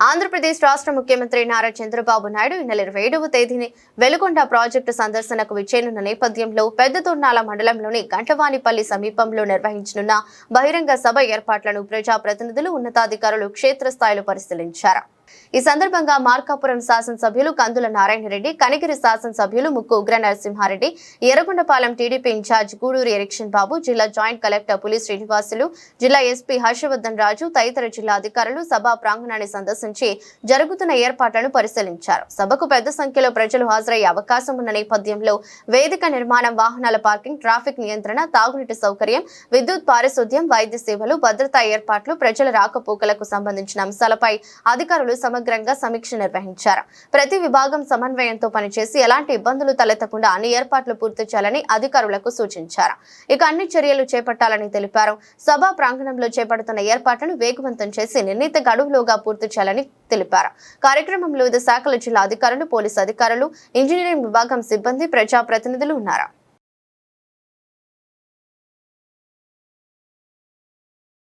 ఆంధ్రప్రదేశ్ రాష్ట్ర ముఖ్యమంత్రి నారా చంద్రబాబు నాయుడు ఈ నెల 27వ తేదీని వెలుగొండ ప్రాజెక్టు సందర్శనకు విచ్చేయనున్న నేపథ్యంలో పెద్దతొర్నాల మండలంలోని గంటవానిపల్లి సమీపంలో నిర్వహించనున్న బహిరంగ సభ ఏర్పాట్లను ప్రజాప్రతినిధులు, ఉన్నతాధికారులు క్షేత్రస్థాయిలో పరిశీలించారు. ఈ సందర్భంగా మార్కాపురం శాసనసభ్యులు కందుల నారాయణరెడ్డి, కనిగిరి శాసనసభ్యులు ముక్కు ఉగ్ర నరసింహారెడ్డి, ఎర్రగొండపాలెం టీడీపీ ఇన్ఛార్జ్ గూడూరు ఎరిక్షన్ బాబు, జిల్లా జాయింట్ కలెక్టర్ పులి శ్రీనివాసులు, జిల్లా ఎస్పీ హర్షవర్ధన్ రాజు తదితర జిల్లా అధికారులు సభా ప్రాంగణాన్ని సందర్శించి జరుగుతున్న ఏర్పాట్లను పరిశీలించారు. సభకు పెద్ద సంఖ్యలో ప్రజలు హాజరయ్యే అవకాశం ఉన్న నేపథ్యంలో వేదిక నిర్మాణం, వాహనాల పార్కింగ్, ట్రాఫిక్ నియంత్రణ, తాగునీటి సౌకర్యం, విద్యుత్ పారిశుద్ధ్యం, వైద్య సేవలు, భద్రతా ఏర్పాట్లు, ప్రజల రాకపోకలకు సంబంధించిన అంశాలపై అధికారులు సమగ్రంగా సమీక్ష నిర్వహించారు. ప్రతి విభాగం సమన్వయంతో పనిచేసి ఎలాంటి ఇబ్బందులు తలెత్తకుండా అన్ని ఏర్పాట్లు పూర్తి చేయాలని అధికారులకు సూచించారు. ఇక అన్ని చర్యలు చేపట్టాలని తెలిపారు. సభా ప్రాంగణంలో చేపడుతున్న ఏర్పాట్లను వేగవంతం చేసి నిర్ణీత గడువులోగా పూర్తి చేయాలని తెలిపారు. కార్యక్రమంలో వివిధ శాఖల జిల్లా అధికారులు, పోలీసు అధికారులు, ఇంజనీరింగ్ విభాగం సిబ్బంది, ప్రజాప్రతినిధులు ఉన్నారు.